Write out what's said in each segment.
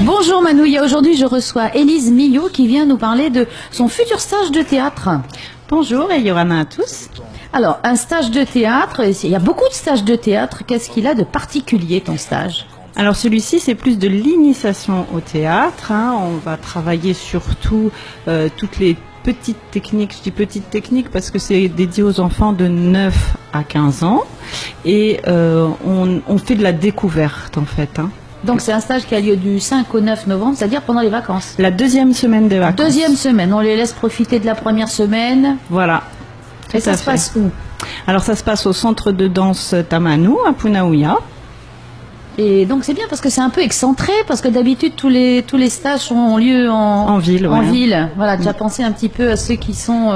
Bonjour Manouya, aujourd'hui je reçois Élise Millot qui vient nous parler de son futur stage de théâtre. Bonjour et Yorana à tous. Alors, un stage de théâtre, il y a beaucoup de stages de théâtre, qu'est-ce qu'il a de particulier ton stage ? Alors celui-ci c'est plus de l'initiation au théâtre, On va travailler surtout toutes les petites techniques, je dis petites techniques parce que c'est dédié aux enfants de 9 à 15 ans et on fait de la découverte en fait. Donc c'est un stage qui a lieu du 5 au 9 novembre, c'est-à-dire pendant les vacances. La deuxième semaine des vacances. Deuxième semaine, on les laisse profiter de la première semaine. Voilà. Et ça se passe où ? Alors ça se passe au centre de danse Tamanu à Punaouia. Et donc c'est bien parce que c'est un peu excentré, parce que d'habitude tous les stages ont lieu en ville. En ville. Voilà, tu as pensé un petit peu à ceux qui sont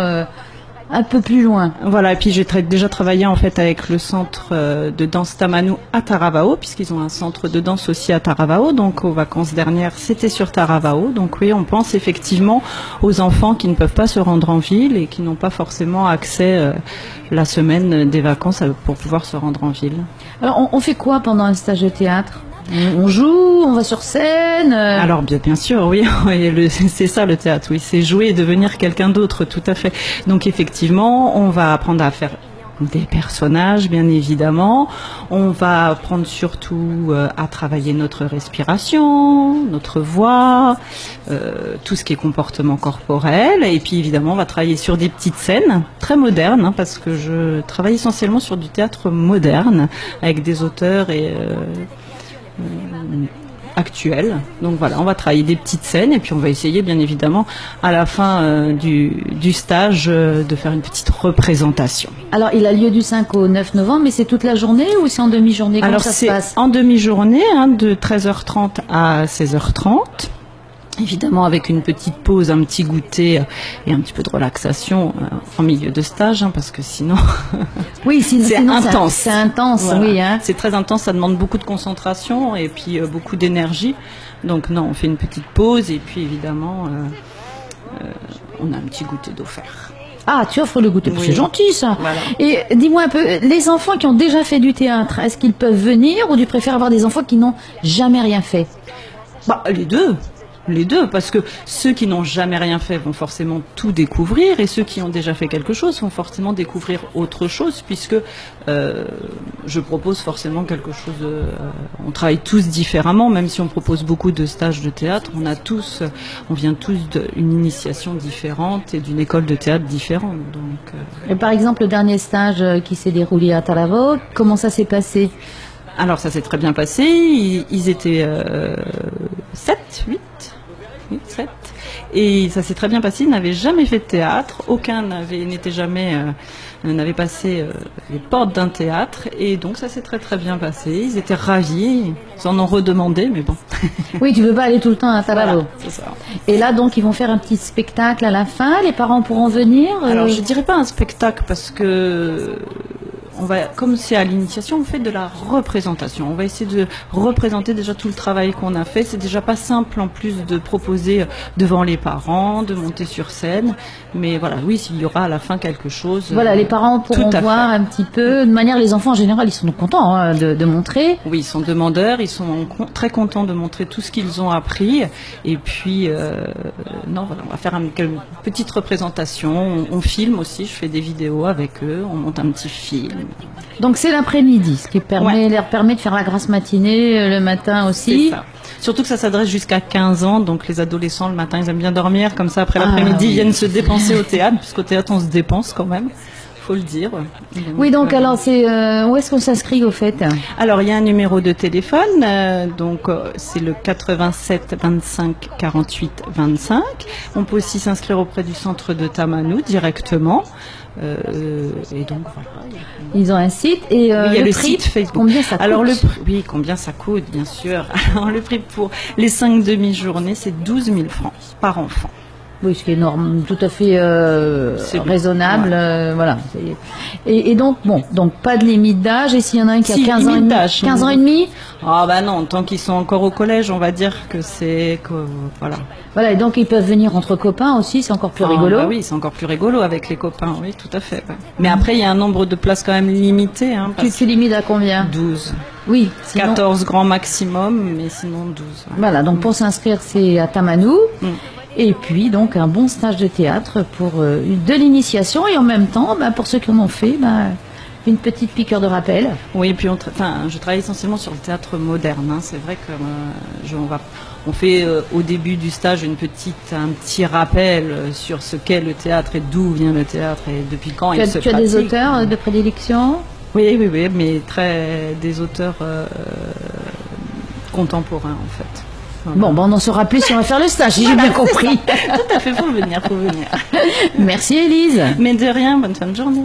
un peu plus loin. Voilà, et puis j'ai déjà travaillé en fait avec le centre de danse Tamanu à Taravao, puisqu'ils ont un centre de danse aussi à Taravao. Donc aux vacances dernières, c'était sur Taravao. Donc oui, on pense effectivement aux enfants qui ne peuvent pas se rendre en ville et qui n'ont pas forcément accès la semaine des vacances pour pouvoir se rendre en ville. Alors on fait quoi pendant un stage de théâtre ? On joue, on va sur scène. Alors bien sûr, oui, c'est ça le théâtre, oui, c'est jouer et devenir quelqu'un d'autre, tout à fait. Donc effectivement, on va apprendre à faire des personnages, bien évidemment. On va apprendre surtout à travailler notre respiration, notre voix, tout ce qui est comportement corporel. Et puis évidemment, on va travailler sur des petites scènes très modernes, parce que je travaille essentiellement sur du théâtre moderne, avec des auteurs et actuelle. Donc voilà, on va travailler des petites scènes et puis on va essayer bien évidemment à la fin du stage de faire une petite représentation. Alors il a lieu du 5 au 9 novembre, mais c'est toute la journée ou c'est en demi-journée? Comment ça se passe? C'est en demi-journée, de 13h30 à 16h30. Évidemment avec une petite pause, un petit goûter et un petit peu de relaxation en milieu de stage, parce que sinon, oui, c'est intense. C'est intense, voilà. Oui. C'est très intense, ça demande beaucoup de concentration et puis beaucoup d'énergie. Donc non, on fait une petite pause et puis évidemment, on a un petit goûter d'offert. Ah, tu offres le goûter, oui. C'est gentil ça. Voilà. Et dis-moi un peu, les enfants qui ont déjà fait du théâtre, est-ce qu'ils peuvent venir ou tu préfères avoir des enfants qui n'ont jamais rien fait? Les deux. Les deux, parce que ceux qui n'ont jamais rien fait vont forcément tout découvrir et ceux qui ont déjà fait quelque chose vont forcément découvrir autre chose, puisque je propose forcément quelque chose. On travaille tous différemment, même si on propose beaucoup de stages de théâtre, on vient tous d'une initiation différente et d'une école de théâtre différente. Donc, Et par exemple, le dernier stage qui s'est déroulé à Taravao, comment ça s'est passé? Alors ça s'est très bien passé, ils étaient 7, 7. Et ça s'est très bien passé, ils n'avaient jamais fait de théâtre, aucun n'avait passé les portes d'un théâtre, et donc ça s'est très très bien passé, ils étaient ravis, ils en ont redemandé, mais bon. Oui, tu ne veux pas aller tout le temps à Taravao. Voilà, c'est ça. Et là donc ils vont faire un petit spectacle à la fin, les parents pourront venir Alors je dirais pas un spectacle, parce que comme c'est à l'initiation, on fait de la représentation. On va essayer de représenter déjà tout le travail qu'on a fait. C'est déjà pas simple en plus de proposer devant les parents, de monter sur scène. Mais voilà, oui, s'il y aura à la fin quelque chose. Voilà, les parents pourront voir un petit peu. De manière, les enfants en général, ils sont contents de montrer. Oui, ils sont demandeurs, ils sont très contents de montrer tout ce qu'ils ont appris. Et puis, on va faire une petite représentation. On filme aussi, je fais des vidéos avec eux, on monte un petit film. Donc c'est l'après-midi, ce qui leur permet de faire la grasse matinée le matin aussi. C'est ça. Surtout que ça s'adresse jusqu'à 15 ans, donc les adolescents le matin ils aiment bien dormir, comme ça après l'après-midi ils viennent se dépenser au théâtre, puisqu'au théâtre on se dépense quand même, faut le dire. Donc, alors c'est où est-ce qu'on s'inscrit au fait? Alors il y a un numéro de téléphone, c'est le 87 25 48 25. On peut aussi s'inscrire auprès du centre de Tamanu directement. Et donc voilà. Ils ont un site et il y a le prix, site Facebook. Combien ça coûte? Alors combien ça coûte, bien sûr. Alors le prix pour les 5 demi-journées, c'est 12 000 francs par enfant. Oui, ce qui est tout à fait raisonnable, voilà. Et donc donc pas de limite d'âge. Et s'il y en a un qui a 15 ans et demi, 15 ans et demi. Ah bah non, tant qu'ils sont encore au collège, on va dire que voilà. Voilà, et donc ils peuvent venir entre copains aussi, c'est encore plus rigolo. Bah oui, c'est encore plus rigolo avec les copains, oui, tout à fait. Ouais. Mais après, il y a un nombre de places quand même limité. Hein, tu limites à combien? 12. Oui. 14 grand maximum, mais sinon 12. Ouais. Voilà, donc pour s'inscrire, c'est à Tamanou. Et puis donc un bon stage de théâtre pour de l'initiation et en même temps, pour ceux qui en ont fait, une petite piqûre de rappel. Oui, et puis je travaille essentiellement sur le théâtre moderne. Hein. C'est vrai que on fait au début du stage un petit rappel sur ce qu'est le théâtre et d'où vient le théâtre et depuis quand il se pratique. Tu as des auteurs de prédilection? Oui, mais des auteurs contemporains en fait. Voilà. Bon, on en saura plus si on va faire le stage, si j'ai bien compris. Tout à fait, faut venir. Merci Élise. Mais de rien, bonne fin de journée.